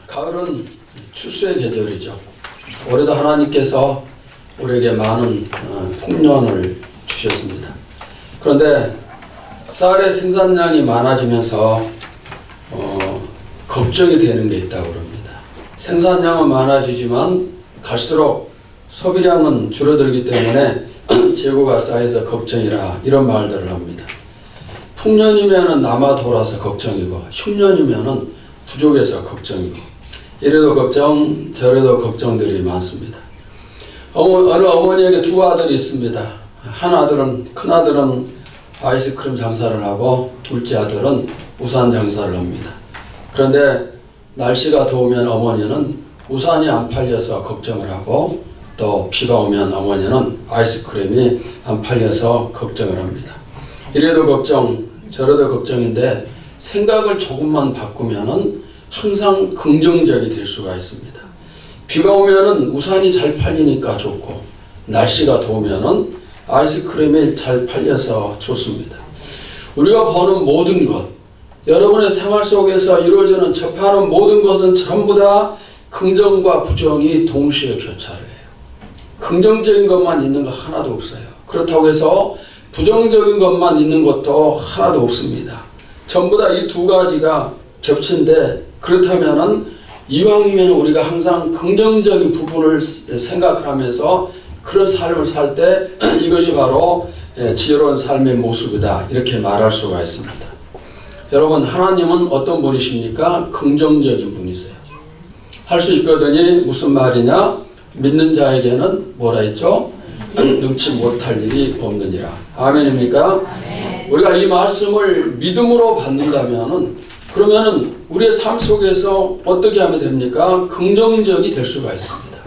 가을은 추수의 계절이죠. 올해도 하나님께서 우리에게 많은 풍년을 주셨습니다. 그런데 쌀의 생산량이 많아지면서 걱정이 되는 게 있다고 그럽니다. 생산량은 많아지지만 갈수록 소비량은 줄어들기 때문에 재고가 쌓여서 걱정이라 이런 말들을 합니다. 풍년이면 남아 돌아서 걱정이고 흉년이면 부족해서 걱정이고 이래도 걱정 저래도 걱정들이 많습니다. 어느 어머니에게 두 아들이 있습니다. 한 아들은 큰 아들은 아이스크림 장사를 하고 둘째 아들은 우산 장사를 합니다. 그런데 날씨가 더우면 어머니는 우산이 안 팔려서 걱정을 하고 또 비가 오면 어머니는 아이스크림이 안 팔려서 걱정을 합니다. 이래도 걱정 저래도 걱정인데 생각을 조금만 바꾸면은 항상 긍정적이 될 수가 있습니다. 비가 오면은 우산이 잘 팔리니까 좋고 날씨가 더우면은 아이스크림이 잘 팔려서 좋습니다. 우리가 보는 모든 것, 여러분의 생활 속에서 이루어지는 접하는 모든 것은 전부 다 긍정과 부정이 동시에 교차를 해요. 긍정적인 것만 있는 거 하나도 없어요. 그렇다고 해서 부정적인 것만 있는 것도 하나도 없습니다. 전부 다 이 두 가지가 겹친데 그렇다면은 이왕이면 우리가 항상 긍정적인 부분을 생각을 하면서 그런 삶을 살 때 이것이 바로 지혜로운 삶의 모습이다 이렇게 말할 수가 있습니다. 여러분 하나님은 어떤 분이십니까? 긍정적인 분이세요. 할 수 있거든요. 무슨 말이냐? 믿는 자에게는 뭐라 했죠? 능치 못할 일이 없느니라. 아멘입니까? 아멘. 우리가 이 말씀을 믿음으로 받는다면은 그러면은 우리의 삶 속에서 어떻게 하면 됩니까? 긍정적이 될 수가 있습니다.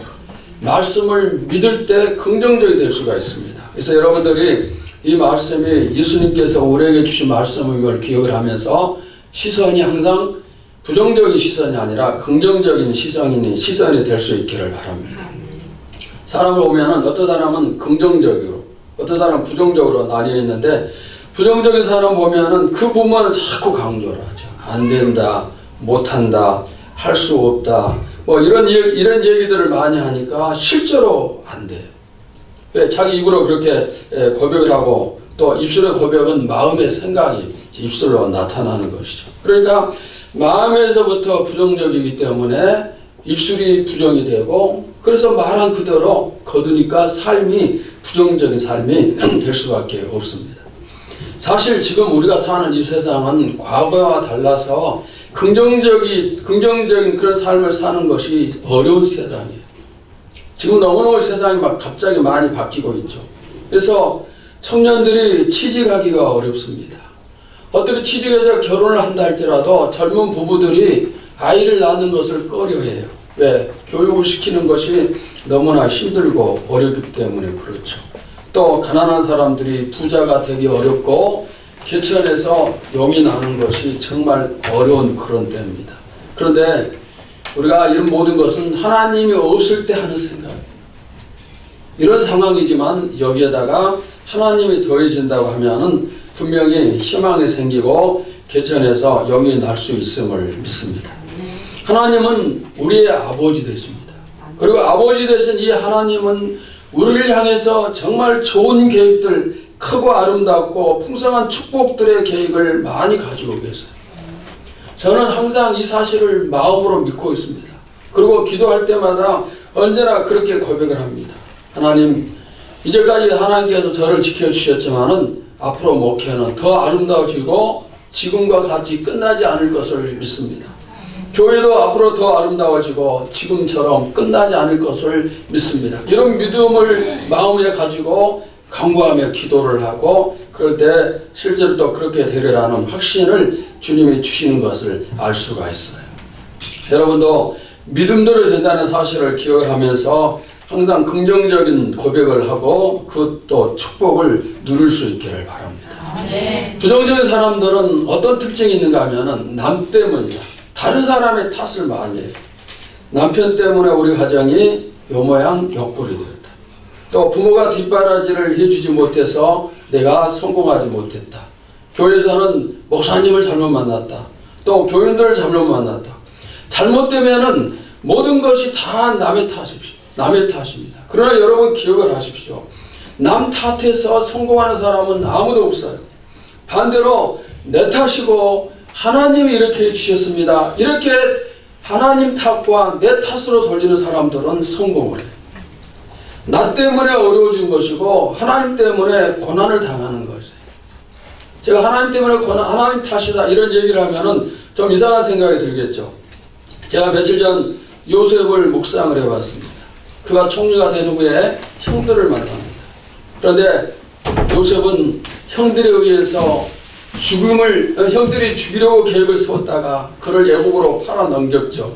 말씀을 믿을 때 긍정적이 될 수가 있습니다. 그래서 여러분들이 이 말씀이 예수님께서 우리에게 주신 말씀을 기억을 하면서 시선이 항상 부정적인 시선이 아니라 긍정적인 시선이 될 수 있기를 바랍니다. 사람을 보면은 어떤 사람은 긍정적으로 어떤 사람은 부정적으로 나뉘어 있는데 부정적인 사람 보면은 그 부분은 자꾸 강조를 하죠. 안 된다, 못한다, 할 수 없다, 뭐 이런 얘기들을 많이 하니까 실제로 안 돼요. 왜 자기 입으로 그렇게 고백을 하고 또 입술의 고백은 마음의 생각이 입술로 나타나는 것이죠. 그러니까 마음에서부터 부정적이기 때문에 입술이 부정이 되고 그래서 말한 그대로 거두니까 삶이 부정적인 삶이 될 수밖에 없습니다. 사실 지금 우리가 사는 이 세상은 과거와 달라서 긍정적인 그런 삶을 사는 것이 어려운 세상이에요. 지금 너무너무 세상이 막 갑자기 많이 바뀌고 있죠. 그래서 청년들이 취직하기가 어렵습니다. 어떻게 취직해서 결혼을 한다 할지라도 젊은 부부들이 아이를 낳는 것을 꺼려해요. 왜? 교육을 시키는 것이 너무나 힘들고 어렵기 때문에 그렇죠. 또 가난한 사람들이 부자가 되기 어렵고 개천에서 용이 나는 것이 정말 어려운 그런 때입니다. 그런데 우리가 이런 모든 것은 하나님이 없을 때 하는 생각이에요. 이런 상황이지만 여기에다가 하나님이 더해진다고 하면은 분명히 희망이 생기고 개천에서 용이 날 수 있음을 믿습니다. 하나님은 우리의 아버지 되십니다. 그리고 아버지 되신 이 하나님은 우리를 향해서 정말 좋은 계획들, 크고 아름답고 풍성한 축복들의 계획을 많이 가지고 계세요. 저는 항상 이 사실을 마음으로 믿고 있습니다. 그리고 기도할 때마다 언제나 그렇게 고백을 합니다. 하나님, 이제까지 하나님께서 저를 지켜주셨지만은 앞으로 목회는 더 아름다워지고 지금과 같이 끝나지 않을 것을 믿습니다. 교회도 앞으로 더 아름다워지고 지금처럼 끝나지 않을 것을 믿습니다. 이런 믿음을 마음에 가지고 간구하며 기도를 하고 그럴 때 실제로 또 그렇게 되리라는 확신을 주님이 주시는 것을 알 수가 있어요. 여러분도 믿음대로 된다는 사실을 기억을 하면서 항상 긍정적인 고백을 하고 그 또 축복을 누릴 수 있기를 바랍니다. 네. 부정적인 사람들은 어떤 특징이 있는가 하면은 남 때문이다. 다른 사람의 탓을 많이 해요. 남편 때문에 우리 가정이 요 모양 요 꼴이 되었다. 또 부모가 뒷바라지를 해주지 못해서 내가 성공하지 못했다. 교회에서는 목사님을 잘못 만났다. 또 교인들을 잘못 만났다. 잘못되면은 모든 것이 다 남의 탓입니다. 그러나 여러분 기억을 하십시오. 남 탓해서 성공하는 사람은 아무도 없어요. 반대로 내 탓이고 하나님이 이렇게 해주셨습니다. 이렇게 하나님 탓과 내 탓으로 돌리는 사람들은 성공을 해요. 나 때문에 어려워진 것이고 하나님 때문에 고난을 당하는 것이에요. 제가 하나님 때문에 하나님 탓이다 이런 얘기를 하면은 좀 이상한 생각이 들겠죠. 제가 며칠 전 요셉을 묵상을 해봤습니다. 그가 총리가 된 후에 형들을 만납니다. 그런데 요셉은 형들에 의해서 형들이 죽이려고 계획을 세웠다가 그를 애국으로 팔아 넘겼죠.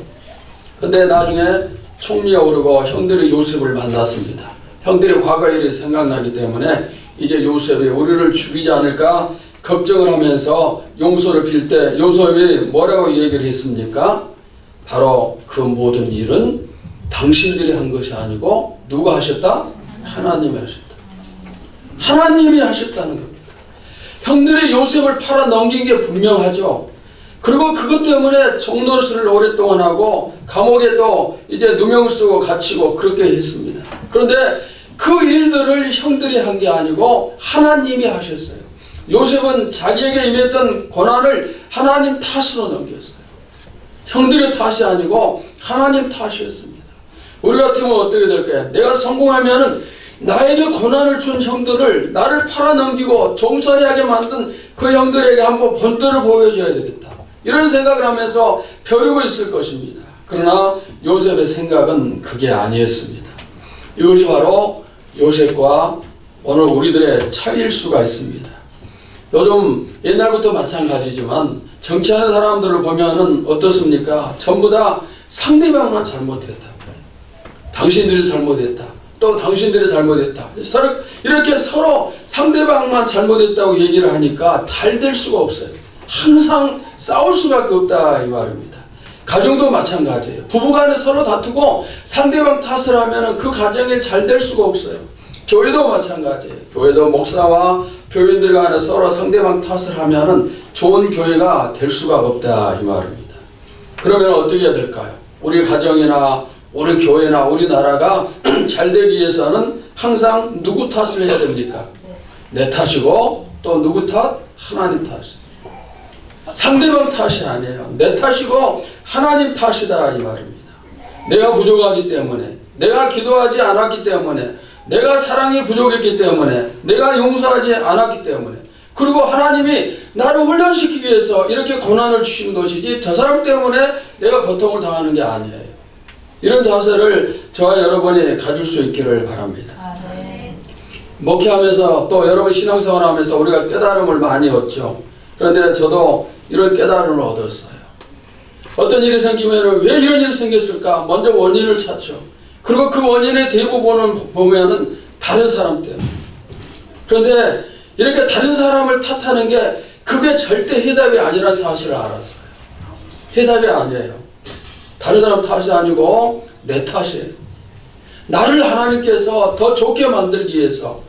근데 나중에 총리가 오르고 형들이 요셉을 만났습니다. 형들의 과거 일이 생각나기 때문에 이제 요셉이 우리를 죽이지 않을까 걱정을 하면서 용서를 빌 때 요셉이 뭐라고 얘기를 했습니까? 바로 그 모든 일은 당신들이 한 것이 아니고 누가 하셨다? 하나님이 하셨다. 하나님이 하셨다는 겁니다. 형들이 요셉을 팔아 넘긴 게 분명하죠. 그리고 그것 때문에 종노릇을 오랫동안 하고 감옥에 또 이제 누명을 쓰고 갇히고 그렇게 했습니다. 그런데 그 일들을 형들이 한 게 아니고 하나님이 하셨어요. 요셉은 자기에게 임했던 고난을 하나님 탓으로 넘겼어요. 형들의 탓이 아니고 하나님 탓이었습니다. 우리 같으면 어떻게 될까요? 내가 성공하면은 나에게 고난을 준 형들을 나를 팔아넘기고 종살이하게 만든 그 형들에게 한번 본떠를 보여줘야 되겠다. 이런 생각을 하면서 벼르고 있을 것입니다. 그러나 요셉의 생각은 그게 아니었습니다. 이것이 바로 요셉과 오늘 우리들의 차이일 수가 있습니다. 요즘 옛날부터 마찬가지지만 정치하는 사람들을 보면은 어떻습니까? 전부 다 상대방만 잘못했다. 당신들이 잘못했다. 또 당신들이 잘못했다. 이렇게 서로 상대방만 잘못했다고 얘기를 하니까 잘 될 수가 없어요. 항상 싸울 수밖에 없다 이 말입니다. 가정도 마찬가지예요. 부부간에 서로 다투고 상대방 탓을 하면은 그 가정이 잘 될 수가 없어요. 교회도 마찬가지예요. 교회도 목사와 교인들 간에 서로 상대방 탓을 하면은 좋은 교회가 될 수가 없다 이 말입니다. 그러면 어떻게 해야 될까요? 우리 가정이나 우리 교회나 우리나라가 잘 되기 위해서는 항상 누구 탓을 해야 됩니까? 내 탓이고 또 누구 탓? 하나님 탓. 상대방 탓이 아니에요. 내 탓이고 하나님 탓이다 이 말입니다. 내가 부족하기 때문에, 내가 기도하지 않았기 때문에, 내가 사랑이 부족했기 때문에, 내가 용서하지 않았기 때문에, 그리고 하나님이 나를 훈련시키기 위해서 이렇게 고난을 주시는 것이지 저 사람 때문에 내가 고통을 당하는 게 아니에요. 이런 자세를 저와 여러분이 가질 수 있기를 바랍니다. 목회하면서 또 여러분 신앙생활 하면서 우리가 깨달음을 많이 얻죠. 그런데 저도 이런 깨달음을 얻었어요. 어떤 일이 생기면 왜 이런 일이 생겼을까? 먼저 원인을 찾죠. 그리고 그 원인의 대부분은 보면은 다른 사람 때문에. 그런데 이렇게 다른 사람을 탓하는 게 그게 절대 해답이 아니라는 사실을 알았어요. 해답이 아니에요. 다른 사람 탓이 아니고 내 탓이에요. 나를 하나님께서 더 좋게 만들기 위해서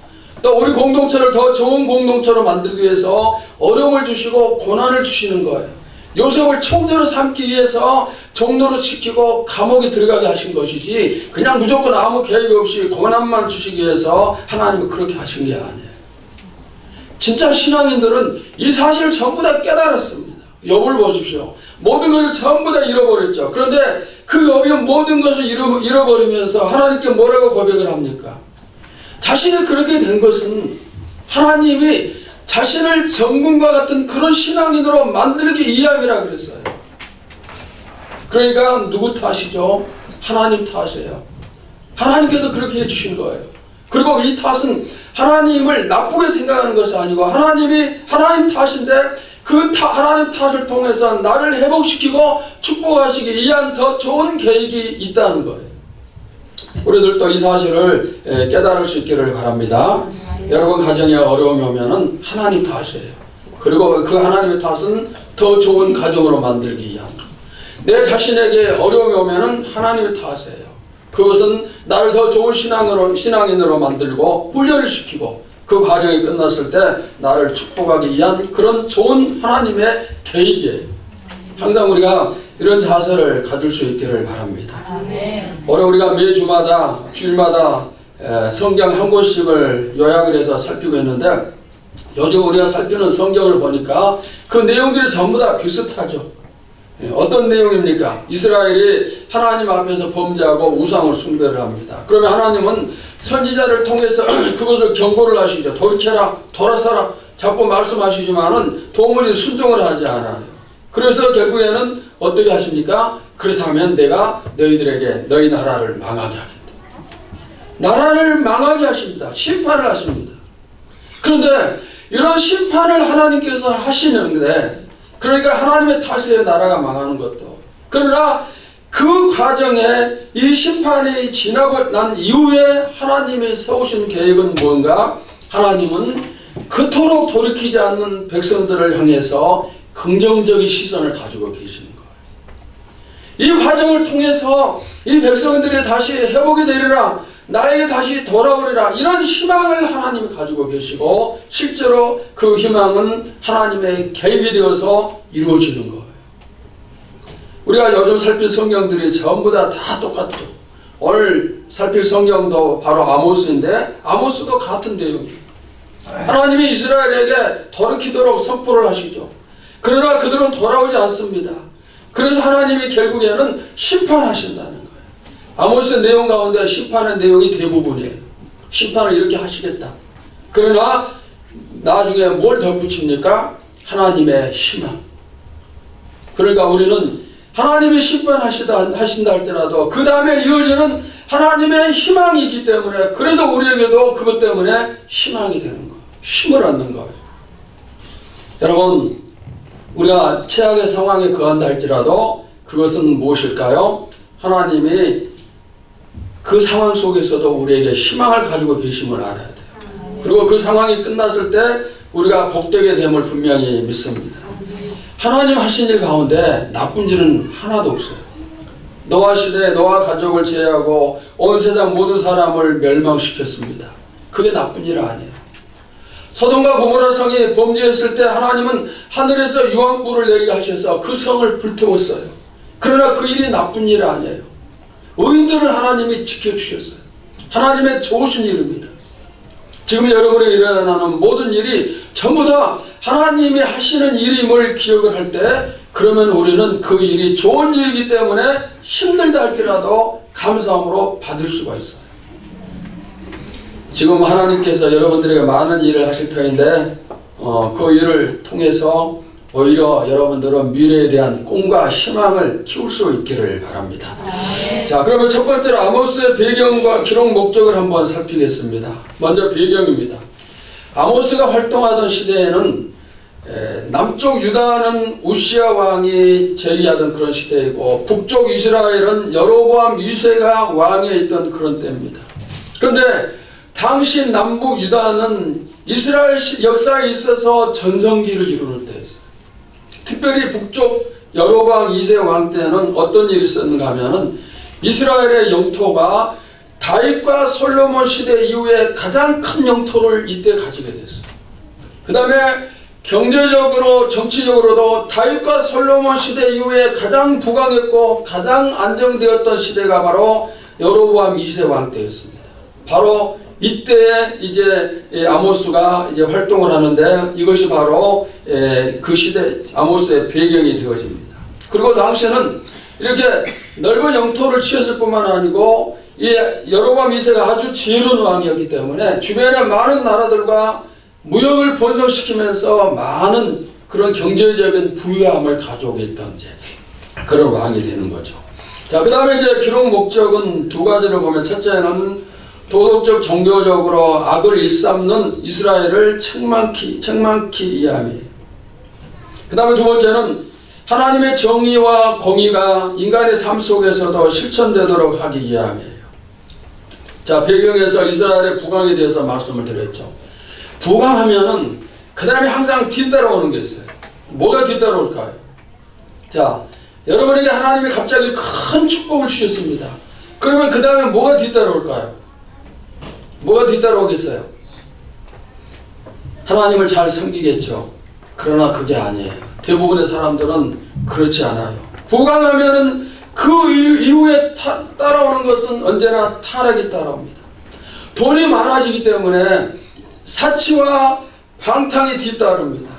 또 우리 공동체를 더 좋은 공동체로 만들기 위해서 어려움을 주시고 고난을 주시는 거예요. 요셉을 총리로 삼기 위해서 종노릇 시키고 감옥에 들어가게 하신 것이지 그냥 무조건 아무 계획 없이 고난만 주시기 위해서 하나님은 그렇게 하신 게 아니에요. 진짜 신앙인들은 이 사실을 전부 다 깨달았습니다. 욥을 보십시오. 모든 것을 전부 다 잃어버렸죠. 그런데 그 욥이 모든 것을 잃어버리면서 하나님께 뭐라고 고백을 합니까? 자신이 그렇게 된 것은 하나님이 자신을 정금과 같은 그런 신앙인으로 만들기 위함이라 그랬어요. 그러니까 누구 탓이죠? 하나님 탓이에요. 하나님께서 그렇게 해주신 거예요. 그리고 이 탓은 하나님을 나쁘게 생각하는 것이 아니고 하나님 탓인데 그 하나님 탓을 통해서 나를 회복시키고 축복하시기 위한 더 좋은 계획이 있다는 거예요. 우리들도 이 사실을 깨달을 수 있기를 바랍니다. 여러분 가정에 어려움이 오면은 하나님 탓이에요. 그리고 그 하나님의 탓은 더 좋은 가정으로 만들기 위한. 내 자신에게 어려움이 오면은 하나님의 탓이에요. 그것은 나를 더 좋은 신앙인으로 만들고 훈련을 시키고 그 과정이 끝났을 때 나를 축복하기 위한 그런 좋은 하나님의 계획이에요. 항상 우리가 이런 자세를 가질 수 있기를 바랍니다. 아멘. 올해 우리가 매주마다 주일마다 성경 한 곳씩을 요약을 해서 살피고 있는데 요즘 우리가 살피는 성경을 보니까 그 내용들이 전부 다 비슷하죠. 어떤 내용입니까? 이스라엘이 하나님 앞에서 범죄하고 우상을 숭배를 합니다. 그러면 하나님은 선지자를 통해서 그것을 경고를 하시죠. 돌이켜라, 돌아서라 자꾸 말씀하시지만은 도무지 순종을 하지 않아요. 그래서 결국에는 어떻게 하십니까? 그렇다면 내가 너희들에게 너희 나라를 망하게 하겠다. 나라를 망하게 하십니다. 심판을 하십니다. 그런데 이런 심판을 하나님께서 하시는데, 그러니까 하나님의 탓에 나라가 망하는 것도, 그러나 그 과정에 이 심판이 지나고 난 이후에 하나님이 세우신 계획은 뭔가? 하나님은 그토록 돌이키지 않는 백성들을 향해서 긍정적인 시선을 가지고 계시는 거예요. 이 과정을 통해서 이 백성들이 다시 회복이 되리라, 나에게 다시 돌아오리라, 이런 희망을 하나님이 가지고 계시고 실제로 그 희망은 하나님의 계획이 되어서 이루어지는 거예요. 우리가 요즘 살필 성경들이 전부 다 똑같죠. 오늘 살필 성경도 바로 아모스인데 아모스도 같은 내용이에요. 하나님이 이스라엘에게 돌이키도록 선포를 하시죠. 그러나 그들은 돌아오지 않습니다. 그래서 하나님이 결국에는 심판하신다는 거예요. 아모스의 내용 가운데 심판의 내용이 대부분이에요. 심판을 이렇게 하시겠다. 그러나 나중에 뭘 덧붙입니까? 하나님의 희망. 그러니까 우리는 하나님이 심판하신다 할지라도 그 다음에 이어지는 하나님의 희망이 있기 때문에, 그래서 우리에게도 그것 때문에 희망이 되는 거예요. 힘을 얻는 거예요. 여러분, 우리가 최악의 상황에 거한다 할지라도 그것은 무엇일까요? 하나님이 그 상황 속에서도 우리에게 희망을 가지고 계심을 알아야 돼요. 그리고 그 상황이 끝났을 때 우리가 복되게 됨을 분명히 믿습니다. 하나님 하신 일 가운데 나쁜 일은 하나도 없어요. 노아 시대에 노아 가족을 제외하고 온 세상 모든 사람을 멸망시켰습니다. 그게 나쁜 일 아니에요. 소돔과 고모라 성이 범죄했을 때 하나님은 하늘에서 유황불을 내리게 하셔서 그 성을 불태웠어요. 그러나 그 일이 나쁜 일 아니에요. 의인들을 하나님이 지켜주셨어요. 하나님의 좋으신 일입니다. 지금 여러분에게 일어나는 모든 일이 전부 다 하나님이 하시는 일임을 기억을 할 때, 그러면 우리는 그 일이 좋은 일이기 때문에 힘들다 할지라도 감사함으로 받을 수가 있어요. 지금 하나님께서 여러분들에게 많은 일을 하실 터인데 그 일을 통해서 오히려 여러분들은 미래에 대한 꿈과 희망을 키울 수 있기를 바랍니다. 자, 그러면 첫 번째로 아모스의 배경과 기록 목적을 한번 살피겠습니다. 먼저 배경입니다. 아모스가 활동하던 시대에는 남쪽 유다는 우시아 왕이 제위하던 그런 시대이고 북쪽 이스라엘은 여로보암 2세가 왕에 있던 그런 때입니다. 그런데 당시 남북 유다는 이스라엘 역사에 있어서 전성기를 이루는 때였어요. 특별히 북쪽 여로보암 2세 왕 때는 어떤 일이 있었는가 하면은 이스라엘의 영토가 다윗과 솔로몬 시대 이후에 가장 큰 영토를 이때 가지게 됐어요. 그 다음에 경제적으로 정치적으로도 다윗과 솔로몬 시대 이후에 가장 부강했고 가장 안정되었던 시대가 바로 여로보암 2세 왕 때였습니다. 바로 이때 이제 아모스가 이제 활동을 하는데 이것이 바로 그 시대 아모스의 배경이 되어집니다. 그리고 당시에는 이렇게 넓은 영토를 취했을 뿐만 아니고 이 여로보암 2세가 아주 지혜로운 왕이었기 때문에 주변의 많은 나라들과 무역을 번성시키면서 많은 그런 경제적인 부유함을 가져오게 했던 이제 그런 왕이 되는 거죠. 자, 그 다음에 이제 기록 목적은 두 가지를 보면, 첫째는 도덕적 종교적으로 악을 일삼는 이스라엘을 책망케 이해함이에요. 그 다음에 두 번째는 하나님의 정의와 공의가 인간의 삶 속에서도 실천되도록 하기 위함이에요. 자, 배경에서 이스라엘의 부강에 대해서 말씀을 드렸죠. 부강하면은 그 다음에 항상 뒤따라오는 게 있어요. 뭐가 뒤따라올까요? 자, 여러분에게 하나님이 갑자기 큰 축복을 주셨습니다. 그러면 그 다음에 뭐가 뒤따라올까요? 뭐가 뒤따라오겠어요? 하나님을 잘 섬기겠죠. 그러나 그게 아니에요. 대부분의 사람들은 그렇지 않아요. 부강하면은 그 이후에 따라오는 것은 언제나 타락이 따라옵니다. 돈이 많아지기 때문에 사치와 방탕이 뒤따릅니다.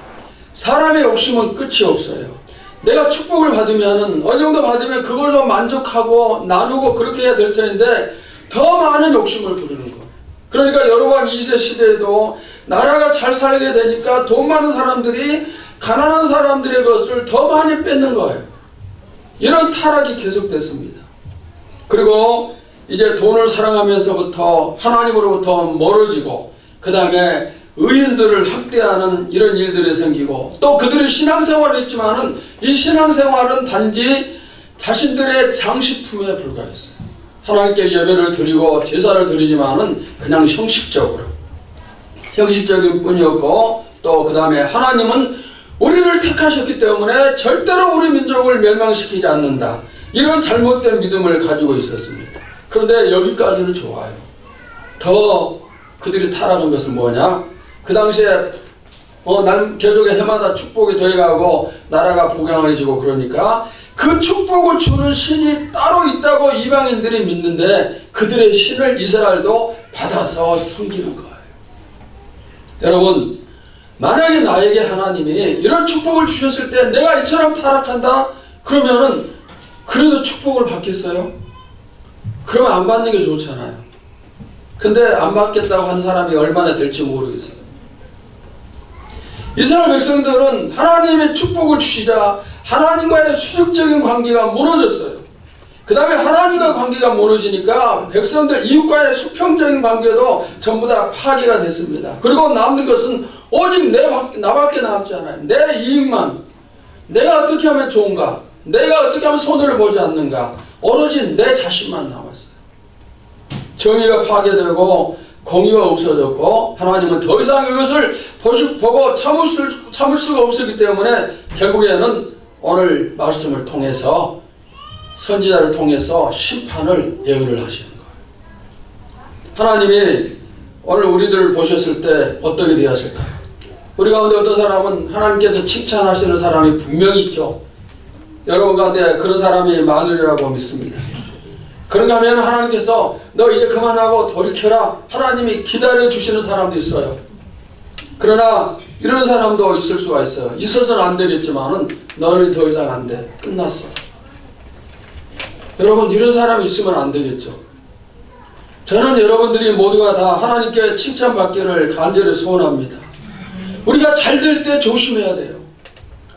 사람의 욕심은 끝이 없어요. 내가 축복을 받으면은 어느 정도 받으면 그걸로 만족하고 나누고 그렇게 해야 될 텐데 더 많은 욕심을 부리는 거예요. 그러니까 여로보암 2세 시대에도 나라가 잘 살게 되니까 돈 많은 사람들이 가난한 사람들의 것을 더 많이 뺏는 거예요. 이런 타락이 계속됐습니다. 그리고 이제 돈을 사랑하면서부터 하나님으로부터 멀어지고 그 다음에 의인들을 학대하는 이런 일들이 생기고 또 그들이 신앙생활을 했지만은 이 신앙생활은 단지 자신들의 장식품에 불과했어요. 하나님께 예배를 드리고 제사를 드리지만은 그냥 형식적인 뿐이었고 또 그 다음에 하나님은 우리를 택하셨기 때문에 절대로 우리 민족을 멸망시키지 않는다. 이런 잘못된 믿음을 가지고 있었습니다. 그런데 여기까지는 좋아요. 더 그들이 타락한 것은 뭐냐? 그 당시에 계속해 해마다 축복이 더해가고 나라가 부강해지고 그러니까 그 축복을 주는 신이 따로 있다고 이방인들이 믿는데 그들의 신을 이스라엘도 받아서 섬기는 거예요. 여러분, 만약에 나에게 하나님이 이런 축복을 주셨을 때 내가 이처럼 타락한다? 그러면은 그래도 축복을 받겠어요? 그러면 안 받는 게 좋잖아요. 근데 안 받겠다고 한 사람이 얼마나 될지 모르겠어요. 이스라엘 백성들은 하나님의 축복을 주시자 하나님과의 수직적인 관계가 무너졌어요. 그 다음에 하나님과 관계가 무너지니까 백성들 이웃과의 수평적인 관계도 전부 다 파괴가 됐습니다. 그리고 남는 것은 오직 나밖에 남지 않아요. 내 이익만, 내가 어떻게 하면 좋은가, 내가 어떻게 하면 손해를 보지 않는가, 오로지 내 자신만 남았어요. 정의가 파괴되고 공의가 없어졌고 하나님은 더 이상 이것을 보고 참을 수가 없었기 때문에 결국에는 오늘 말씀을 통해서 선지자를 통해서 심판을 예언을 하시는 거예요. 하나님이 오늘 우리들을 보셨을 때 어떻게 되었을까요? 우리 가운데 어떤 사람은 하나님께서 칭찬하시는 사람이 분명히 있죠. 여러분 가운데 그런 사람이 많으리라고 믿습니다. 그런가 하면 하나님께서 너 이제 그만하고 돌이켜라, 하나님이 기다려주시는 사람도 있어요. 그러나 이런 사람도 있을 수가 있어요. 있어서는 안 되겠지만은 너는 더 이상 안 돼, 끝났어. 여러분, 이런 사람이 있으면 안 되겠죠. 저는 여러분들이 모두가 다 하나님께 칭찬받기를 간절히 소원합니다. 우리가 잘 될 때 조심해야 돼요.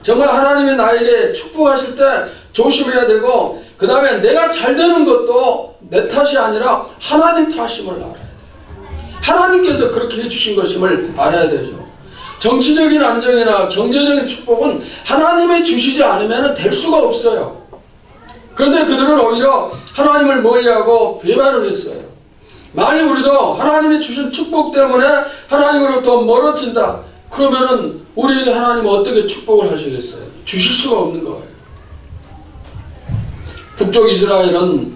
정말 하나님이 나에게 축복하실 때 조심해야 되고 그 다음에 내가 잘 되는 것도 내 탓이 아니라 하나님 탓임을 알아야 돼요. 하나님께서 그렇게 해주신 것임을 알아야 되죠. 정치적인 안정이나 경제적인 축복은 하나님이 주시지 않으면 될 수가 없어요. 그런데 그들은 오히려 하나님을 멀리하고 배반을 했어요. 만약 우리도 하나님이 주신 축복 때문에 하나님으로부터 멀어진다, 그러면은 우리에게 하나님은 어떻게 축복을 하시겠어요? 주실 수가 없는 거예요. 북쪽 이스라엘은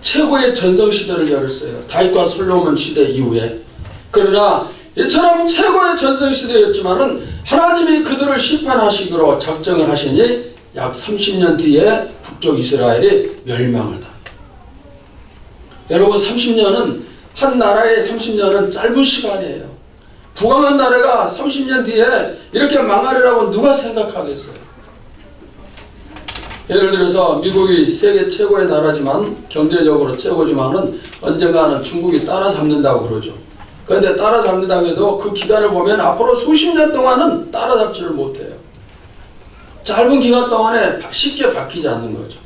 최고의 전성시대를 열었어요. 다윗과 솔로몬 시대 이후에. 그러나 이처럼 최고의 전성시대였지만은 하나님이 그들을 심판하시기로 작정을 하시니 약 30년 뒤에 북쪽 이스라엘이 멸망을 당합니다. 여러분, 30년은 한 나라의 30년은 짧은 시간이에요. 부강한 나라가 30년 뒤에 이렇게 망하리라고 누가 생각하겠어요? 예를 들어서 미국이 세계 최고의 나라지만 경제적으로 최고지만은 언젠가는 중국이 따라잡는다고 그러죠. 그런데 따라잡는다고 해도 그 기간을 보면 앞으로 수십 년 동안은 따라잡지를 못해요. 짧은 기간 동안에 쉽게 바뀌지 않는 거죠.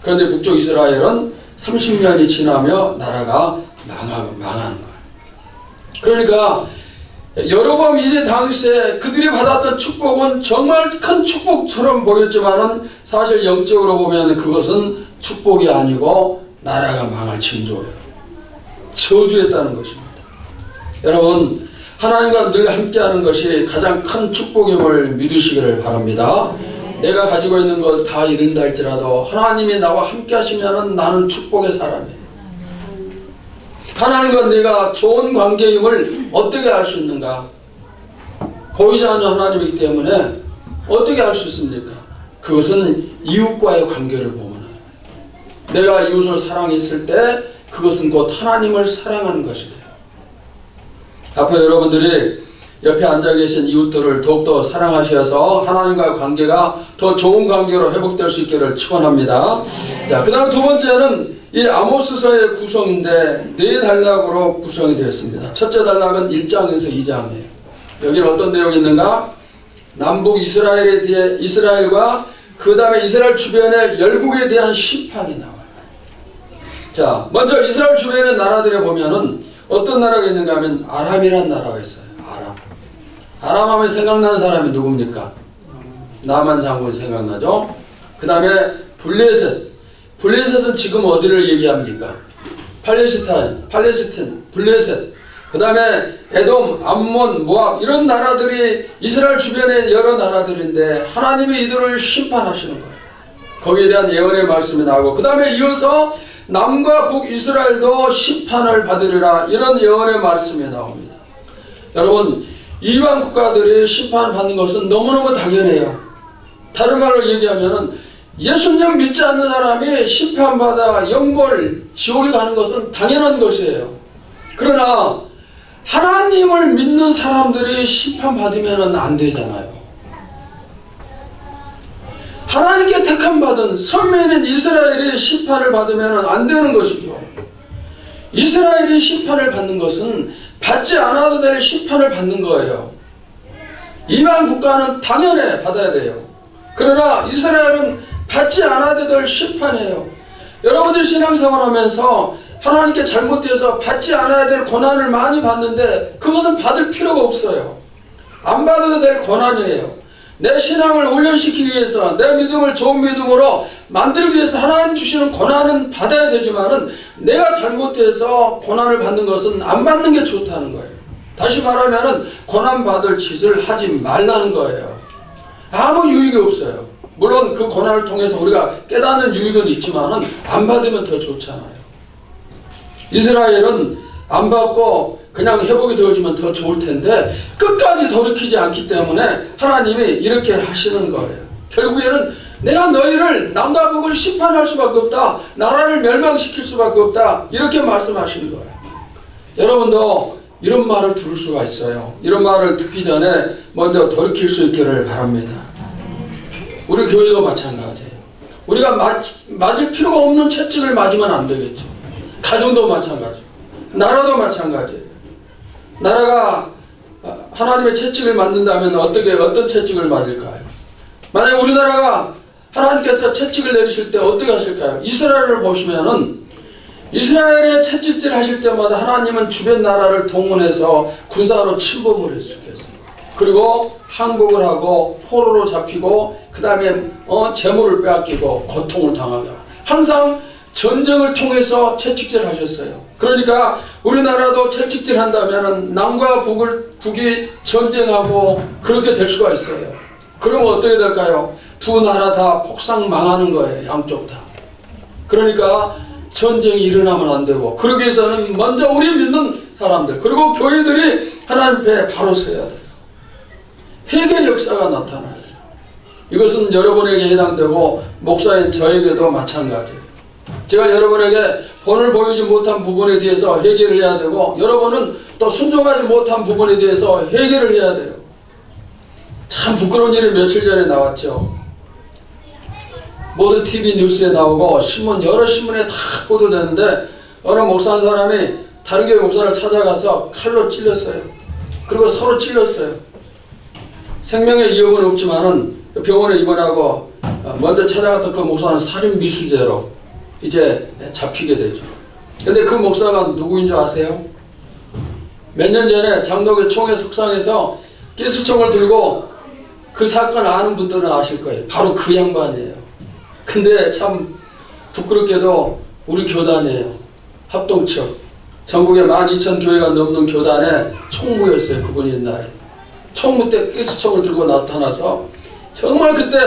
그런데 북쪽 이스라엘은 30년이 지나며 나라가 망하는 거예요. 그러니까 여로보암 2세 당시에 그들이 받았던 축복은 정말 큰 축복처럼 보였지만은 사실 영적으로 보면 그것은 축복이 아니고 나라가 망할 징조예요. 저주했다는 것입니다. 여러분, 하나님과 늘 함께하는 것이 가장 큰 축복임을 믿으시기를 바랍니다. 내가 가지고 있는 걸 다 잃는다 할지라도 하나님이 나와 함께 하시면 나는 축복의 사람이에요. 하나님과 내가 좋은 관계임을 어떻게 알 수 있는가? 보이지 않는 하나님이기 때문에 어떻게 알 수 있습니까? 그것은 이웃과의 관계를 보면 내가 이웃을 사랑했을 때 그것은 곧 하나님을 사랑하는 것이 돼요. 앞으로 여러분들이 옆에 앉아 계신 이웃들을 더욱더 사랑하셔서 하나님과의 관계가 더 좋은 관계로 회복될 수 있기를 축원합니다. 자, 그 다음 두 번째는 이 아모스서의 구성인데 네 단락으로 구성이 되었습니다. 첫째 단락은 1장에서 2장이에요. 여기는 어떤 내용이 있는가? 남북 이스라엘과 그 다음에 이스라엘 주변의 열국에 대한 심판이 나와요. 자, 먼저 이스라엘 주변의 나라들에 보면은 어떤 나라가 있는가 하면 아람이라는 나라가 있어요. 아람 하면 생각나는 사람이 누굽니까? 나만 장군이 생각나죠? 그 다음에 블레셋은 지금 어디를 얘기합니까? 팔레스틴, 블레셋. 그 다음에 에돔, 암몬, 모압 이런 나라들이 이스라엘 주변의 여러 나라들인데 하나님이 이들을 심판하시는 거예요. 거기에 대한 예언의 말씀이 나오고 그 다음에 이어서 남과 북 이스라엘도 심판을 받으리라 이런 예언의 말씀이 나옵니다. 여러분, 이방 국가들이 심판받는 것은 너무너무 당연해요. 다른 말로 얘기하면 예수님 믿지 않는 사람이 심판받아 영벌 지옥에 가는 것은 당연한 것이에요. 그러나 하나님을 믿는 사람들이 심판받으면 안 되잖아요. 하나님께 택함받은 선민인 이스라엘이 심판을 받으면 안 되는 것이죠. 이스라엘이 심판을 받는 것은 받지 않아도 될 심판을 받는 거예요. 이방 국가는 당연히 받아야 돼요. 그러나 이스라엘은 받지 않아도 될 심판이에요. 여러분들이 신앙생활 하면서 하나님께 잘못해서 받지 않아야 될 고난을 많이 받는데 그것은 받을 필요가 없어요. 안 받아도 될 고난이에요. 내 신앙을 훈련시키기 위해서 내 믿음을 좋은 믿음으로 만들기 위해서 하나님 주시는 고난은 받아야 되지만은 내가 잘못해서 고난을 받는 것은 안 받는 게 좋다는 거예요. 다시 말하면은 고난 받을 짓을 하지 말라는 거예요. 아무 유익이 없어요. 물론 그 고난을 통해서 우리가 깨닫는 유익은 있지만은 안 받으면 더 좋잖아요. 이스라엘은 안 받고 그냥 회복이 되어지면 더 좋을 텐데 끝까지 돌이키지 않기 때문에 하나님이 이렇게 하시는 거예요. 결국에는 내가 너희를 남과 북을 심판할 수밖에 없다. 나라를 멸망시킬 수밖에 없다. 이렇게 말씀하시는 거예요. 여러분도 이런 말을 들을 수가 있어요. 이런 말을 듣기 전에 먼저 돌이킬 수 있기를 바랍니다. 우리 교회도 마찬가지예요. 우리가 맞을 필요가 없는 채찍을 맞으면 안 되겠죠. 가정도 마찬가지고 나라도 마찬가지예요. 나라가 하나님의 채찍을 맞는다면 어떤 채찍을 맞을까요? 만약 우리나라가 하나님께서 채찍을 내리실 때 어떻게 하실까요? 이스라엘을 보시면은 이스라엘의 채찍질 하실 때마다 하나님은 주변 나라를 동원해서 군사로 침범을 했었겠어요. 그리고 항복을 하고 포로로 잡히고 그 다음에 재물을 빼앗기고 고통을 당하게 하고 항상 전쟁을 통해서 채찍질 하셨어요. 그러니까 우리나라도 채찍질 한다면 남과 북이 전쟁하고 그렇게 될 수가 있어요. 그러면 어떻게 될까요? 두 나라 다 폭삭 망하는 거예요. 양쪽 다. 그러니까 전쟁이 일어나면 안 되고 그러기 위해서는 먼저 우리 믿는 사람들 그리고 교회들이 하나님 앞에 바로 서야 돼요. 회개 역사가 나타나요. 이것은 여러분에게 해당되고 목사인 저에게도 마찬가지예요. 제가 여러분에게 본을 보이지 못한 부분에 대해서 회개를 해야 되고 여러분은 또 순종하지 못한 부분에 대해서 회개를 해야 돼요. 참 부끄러운 일이 며칠 전에 나왔죠. 모든 TV 뉴스에 나오고 여러 신문에 다 보도되는데 어느 목사 한 사람이 다른 교회 목사를 찾아가서 칼로 찔렸어요. 그리고 서로 찔렸어요. 생명의 위협은 없지만은 병원에 입원하고 먼저 찾아갔던 그 목사는 살인 미수죄로 이제 잡히게 되죠. 근데 그 목사가 누구인 줄 아세요? 몇 년 전에 장로교 총회 속상에서 가스총을 들고 그 사건 아는 분들은 아실 거예요. 바로 그 양반이에요. 근데 참 부끄럽게도 우리 교단이에요. 합동측. 전국에 12,000교회가 넘는 교단에 총무였어요. 그분이 옛날에. 총무 때 가스총을 들고 나타나서 정말 그때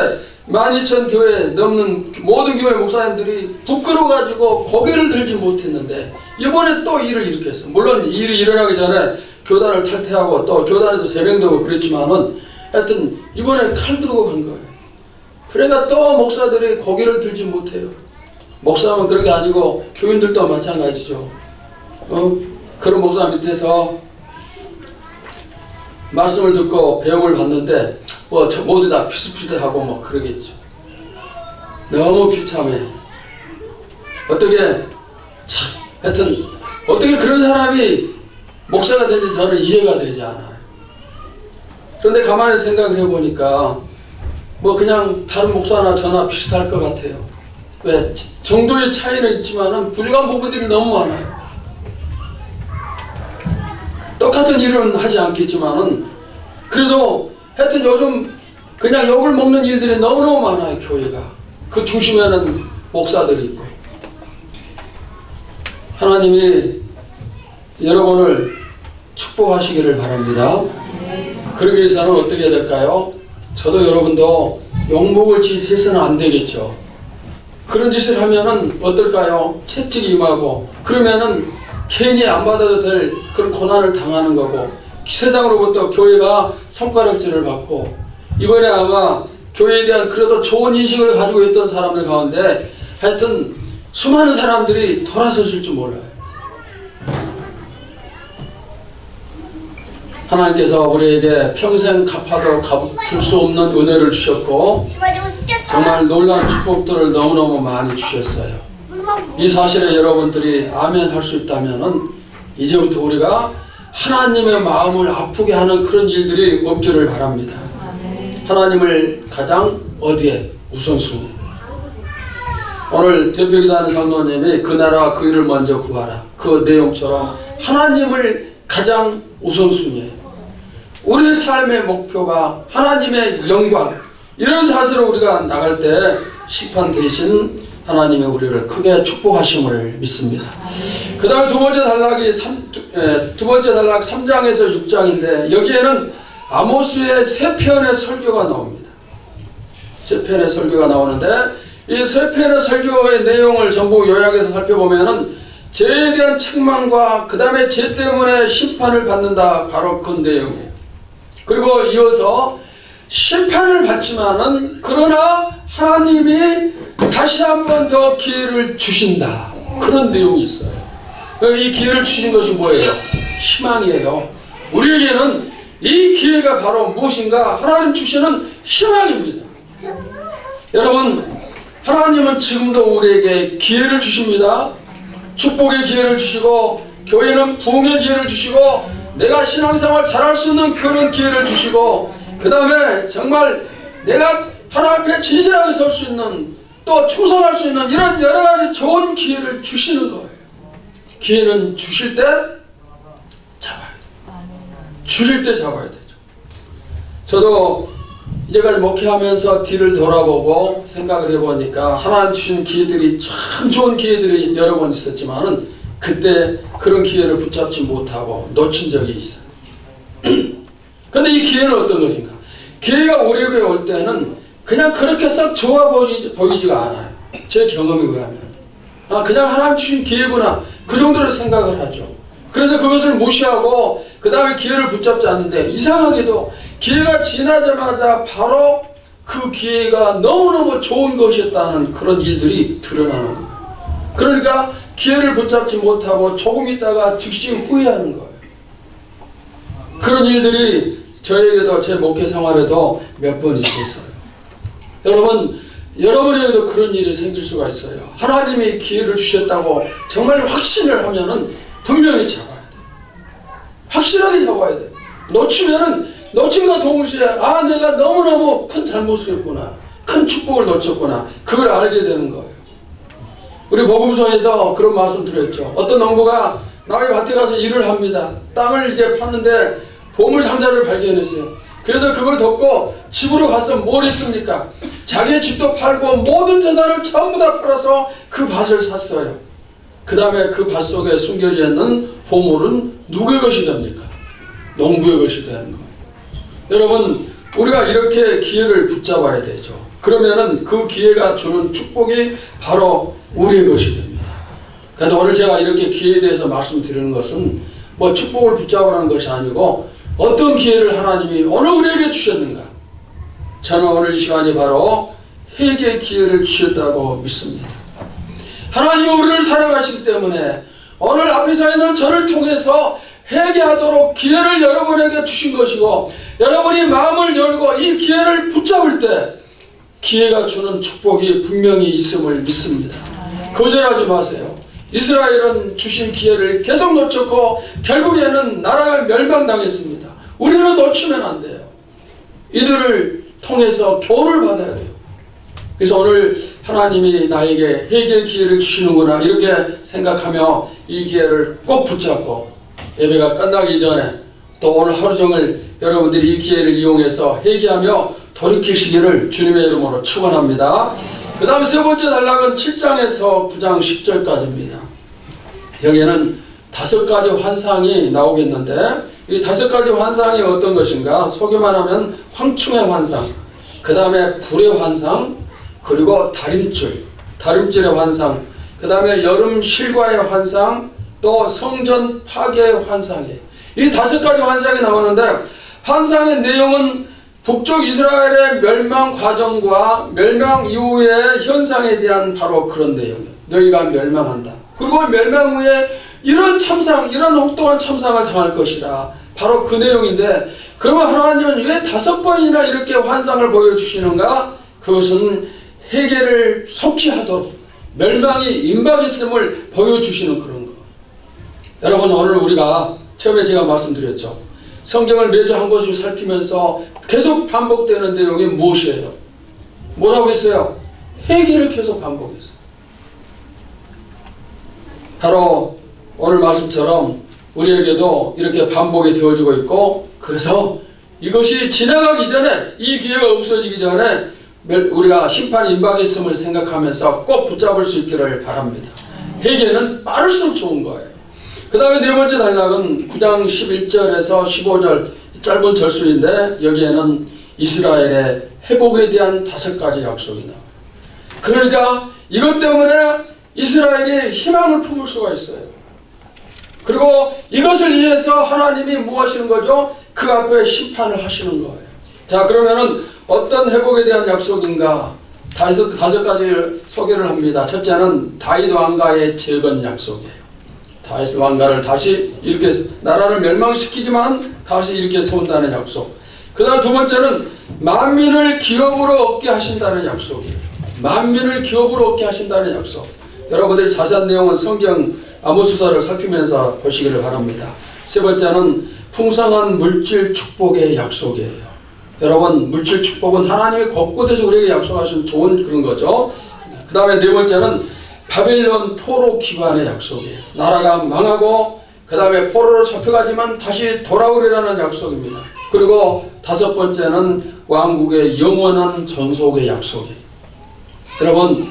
12,000교회 넘는 모든 교회 목사님들이 부끄러워가지고 고개를 들지 못했는데 이번에 또 일을 일으켰어. 물론 일이 일어나기 전에 교단을 탈퇴하고 또 교단에서 제명되고 그랬지만은 하여튼 이번에 칼 들고 간 거예요. 그러니까 또 목사들이 고개를 들지 못해요. 목사만 그런 게 아니고 교인들도 마찬가지죠. 그런 목사 밑에서 말씀을 듣고 배움을 받는데 뭐 모두 다 피스피스하고 뭐 그러겠죠. 너무 비참해. 어떻게 하여튼 어떻게 그런 사람이 목사가 되는지 저는 이해가 되지 않아요. 그런데 가만히 생각을 해보니까 뭐 그냥 다른 목사나 저나 비슷할 것 같아요. 왜? 정도의 차이는 있지만은 부족한 부분들이 너무 많아요. 똑같은 일은 하지 않겠지만은 그래도 하여튼 요즘 그냥 욕을 먹는 일들이 너무너무 많아요. 교회가. 그 중심에는 목사들이 있고. 하나님이 여러분을 축복하시기를 바랍니다. 그러기 위해서는 어떻게 해야 될까요? 저도 여러분도 욕먹을 짓 해서는 안 되겠죠. 그런 짓을 하면은 어떨까요? 채찍이 임하고 그러면은 괜히 안 받아도 될 그런 고난을 당하는 거고 세상으로부터 교회가 손가락질을 받고 이번에 아마 교회에 대한 그래도 좋은 인식을 가지고 있던 사람들 가운데 하여튼 수많은 사람들이 돌아서실 줄 몰라요. 하나님께서 우리에게 평생 갚아도 갚을 수 없는 은혜를 주셨고 정말 놀라운 축복들을 너무너무 많이 주셨어요. 이 사실에 여러분들이 아멘 할 수 있다면은 이제부터 우리가 하나님의 마음을 아프게 하는 그런 일들이 없기를 바랍니다. 하나님을 가장 어디에? 우선순위. 오늘 대표기도하는 성도님이 그 나라와 그 일을 먼저 구하라. 그 내용처럼 하나님을 가장 우선순위에 우리의 삶의 목표가 하나님의 영광 이런 자세로 우리가 나갈 때 심판 대신 하나님이 우리를 크게 축복하심을 믿습니다. 그 다음에 두 번째 단락이 두 번째 단락 3장에서 6장인데 여기에는 아모스의 세 편의 설교가 나옵니다. 세 편의 설교가 나오는데 이 세 편의 설교의 내용을 전부 요약해서 살펴보면은 죄에 대한 책망과 그 다음에 죄 때문에 심판을 받는다. 바로 그 내용이에요. 그리고 이어서 심판을 받지만은 그러나 하나님이 다시 한 번 더 기회를 주신다. 그런 내용이 있어요. 이 기회를 주신 것이 뭐예요? 희망이에요. 우리에게는 이 기회가 바로 무엇인가? 하나님 주시는 희망입니다. 여러분, 하나님은 지금도 우리에게 기회를 주십니다. 축복의 기회를 주시고 교회는 부흥의 기회를 주시고 내가 신앙생활 잘할 수 있는 그런 기회를 주시고 그 다음에 정말 내가 하나님 앞에 진실하게 설 수 있는 또 충성할 수 있는 이런 여러 가지 좋은 기회를 주시는 거예요. 기회는 주실 때 잡아야 돼요. 주실 때 잡아야 되죠. 저도 이제까지 목회하면서 뒤를 돌아보고 생각을 해보니까 하나님 주신 기회들이 참 좋은 기회들이 여러 번 있었지만은 그때 그런 기회를 붙잡지 못하고 놓친 적이 있어요. 근데 이 기회는 어떤 것인가? 기회가 우리에게 올 때는 그냥 그렇게 썩 좋아 보이지가 않아요. 제 경험에 의하면. 그냥 하나님 주신 기회구나. 그 정도로 생각을 하죠. 그래서 그것을 무시하고 그 다음에 기회를 붙잡지 않는데 이상하게도 기회가 지나자마자 바로 그 기회가 너무너무 좋은 것이었다는 그런 일들이 드러나는 거예요. 그러니까 기회를 붙잡지 못하고 조금 있다가 즉시 후회하는 거예요. 그런 일들이 저에게도 제 목회 생활에도 몇 번 있었어요. 여러분에게도 그런 일이 생길 수가 있어요. 하나님이 기회를 주셨다고 정말 확신을 하면은 분명히 잡아야 돼요. 확실하게 잡아야 돼요. 놓치면은 놓친과 동시에 내가 너무너무 큰 잘못을 했구나. 큰 축복을 놓쳤구나. 그걸 알게 되는 거예요. 우리 복음서에서 그런 말씀 드렸죠. 어떤 농부가 남의 밭에 가서 일을 합니다. 땅을 이제 팠는데 보물상자를 발견했어요. 그래서 그걸 덮고 집으로 가서 뭘 했습니까? 자기의 집도 팔고 모든 재산을 전부 다 팔아서 그 밭을 샀어요. 그 다음에 그 밭 속에 숨겨져 있는 보물은 누구의 것이 됩니까? 농부의 것이 되는 거예요. 여러분, 우리가 이렇게 기회를 붙잡아야 되죠. 그러면은 그 기회가 주는 축복이 바로 우리의 것이 됩니다. 그런데 오늘 제가 이렇게 기회에 대해서 말씀드리는 것은 뭐 축복을 붙잡으라는 것이 아니고 어떤 기회를 하나님이 오늘 우리에게 주셨는가? 저는 오늘 이 시간이 바로 회개의 기회를 주셨다고 믿습니다. 하나님은 우리를 사랑하시기 때문에 오늘 앞에 서 있는 저를 통해서 회개하도록 기회를 여러분에게 주신 것이고, 여러분이 마음을 열고 이 기회를 붙잡을 때 기회가 주는 축복이 분명히 있음을 믿습니다. 거절하지 마세요. 이스라엘은 주신 기회를 계속 놓쳤고 결국에는 나라가 멸망당했습니다. 우리는 놓치면 안 돼요. 이들을 통해서 교훈을 받아야 돼요. 그래서 오늘 하나님이 나에게 회개의 기회를 주시는구나 이렇게 생각하며 이 기회를 꼭 붙잡고 예배가 끝나기 전에 또 오늘 하루 종일 여러분들이 이 기회를 이용해서 회개하며 돌이키시기를 주님의 이름으로 축원합니다. 그 다음 세 번째 단락은 7장에서 9장 10절까지입니다. 여기에는 5가지 환상이 나오겠는데 이 5가지 환상이 어떤 것인가? 소개만 하면 황충의 환상, 그 다음에 불의 환상, 그리고 다림줄의 환상, 그 다음에 여름 실과의 환상, 또 성전 파괴의 환상이에요. 이 5가지 환상이 나오는데 환상의 내용은 북쪽 이스라엘의 멸망 과정과 멸망 이후의 현상에 대한 바로 그런 내용이에요. 너희가 멸망한다. 그리고 멸망 후에 이런 참상, 이런 혹독한 참상을 당할 것이다. 바로 그 내용인데, 그러면 하나님은 왜 5번이나 이렇게 환상을 보여주시는가? 그것은 회개를 속히하도록 멸망이 임박했음을 보여주시는 그런 거. 여러분, 오늘 우리가 처음에 제가 말씀드렸죠. 성경을 매주 한 곳을 살피면서 계속 반복되는 내용이 무엇이에요? 뭐라고 했어요? 회개를 계속 반복했어요. 바로 오늘 말씀처럼 우리에게도 이렇게 반복이 되어지고 있고, 그래서 이것이 지나가기 전에, 이 기회가 없어지기 전에 우리가 심판이 임박했음을 생각하면서 꼭 붙잡을 수 있기를 바랍니다. 회개는 빠를수록 좋은 거예요. 그 다음에 네 번째 단락은 9장 11절에서 15절 짧은 절수인데, 여기에는 이스라엘의 회복에 대한 5가지 약속이 나와요. 그러니까 이것 때문에 이스라엘이 희망을 품을 수가 있어요. 그리고 이것을 위해서 하나님이 뭐 하시는 거죠? 그 앞에 심판을 하시는 거예요. 자, 그러면은 어떤 회복에 대한 약속인가? 5가지를 소개를 합니다. 첫째는 다윗 왕가의 재건 약속이에요. 다윗 왕가를 다시 이렇게 나라를 멸망시키지만 다시 이렇게 세운다는 약속. 그 다음 두 번째는 만민을 기업으로 얻게 하신다는 약속이에요. 만민을 기업으로 얻게 하신다는 약속. 여러분들이 자세한 내용은 성경 아모스서를 살피면서 보시기를 바랍니다. 세 번째는 풍성한 물질 축복의 약속이에요. 여러분, 물질 축복은 하나님이 곳곳에서 우리에게 약속하신 좋은 그런 거죠. 그 다음에 네 번째는 바벨론 포로 기관의 약속이에요. 나라가 망하고 그 다음에 포로로 잡혀가지만 다시 돌아오리라는 약속입니다. 그리고 5번째는 왕국의 영원한 존속의 약속이에요. 여러분,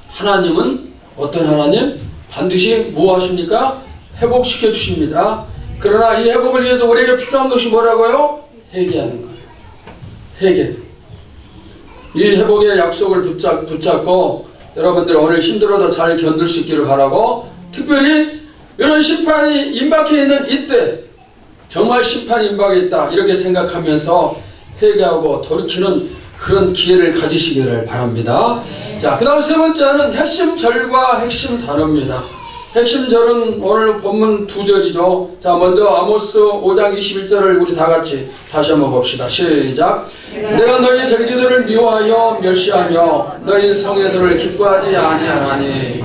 하나님은 어떤 하나님? 반드시 뭐 하십니까? 회복시켜 주십니다. 그러나 이 회복을 위해서 우리에게 필요한 것이 뭐라고요? 회개하는 거예요. 회개. 이 회복의 약속을 붙잡고 여러분들 오늘 힘들어도 잘 견딜 수 있기를 바라고, 특별히 이런 심판이 임박해 있는 이때 정말 심판이 임박해 있다 이렇게 생각하면서 회개하고 돌이키는 그런 기회를 가지시기를 바랍니다. 자, 그 다음 세 번째는 핵심 절과 핵심 단어입니다. 핵심 절은 오늘 본문 2절이죠. 자, 먼저 아모스 5장 21절을 우리 다 같이 다시 한번 봅시다. 시작. 내가 너희 절기들을 미워하여 멸시하며 너희 성회들을 기뻐하지 아니하나니.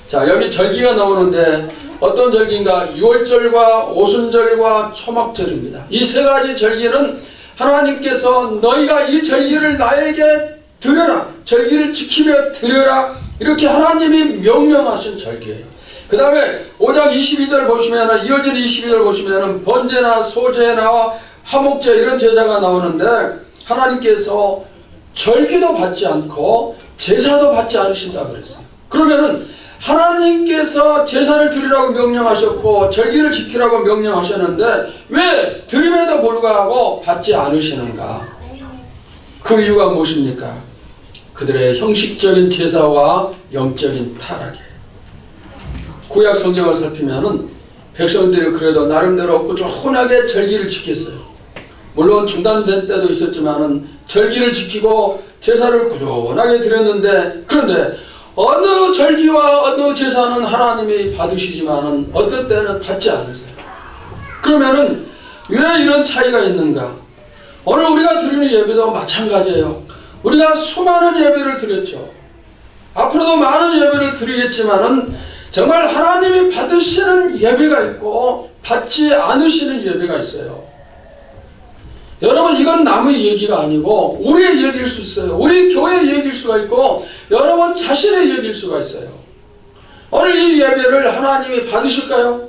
자, 여기 절기가 나오는데 어떤 절기인가? 유월절과 오순절과 초막절입니다. 이 3가지 절기는 하나님께서 너희가 이 절기를 나에게 드려라, 절기를 지키며 드려라, 이렇게 하나님이 명령하신 절기예요. 그 다음에 5장 22절 보시면, 이어지는 22절 보시면 번제나 소제나 화목제 이런 제사가 나오는데, 하나님께서 절기도 받지 않고 제사도 받지 않으신다 그랬어요. 그러면은 하나님께서 제사를 드리라고 명령하셨고 절기를 지키라고 명령하셨는데 왜 드림에도 불구하고 받지 않으시는가? 그 이유가 무엇입니까? 그들의 형식적인 제사와 영적인 타락이에요. 구약 성경을 살피면은 백성들이 그래도 나름대로 꾸준하게 절기를 지켰어요. 물론 중단된 때도 있었지만은 절기를 지키고 제사를 꾸준하게 드렸는데, 그런데 어느 절기와 어느 제사는 하나님이 받으시지만은 어떤 때는 받지 않으세요. 그러면은 왜 이런 차이가 있는가? 오늘 우리가 드리는 예배도 마찬가지예요. 우리가 수많은 예배를 드렸죠. 앞으로도 많은 예배를 드리겠지만은 정말 하나님이 받으시는 예배가 있고 받지 않으시는 예배가 있어요. 여러분, 이건 남의 얘기가 아니고 우리의 얘기일 수 있어요. 우리 교회의 얘기일 수가 있고 여러분 자신의 얘기일 수가 있어요. 오늘 이 예배를 하나님이 받으실까요?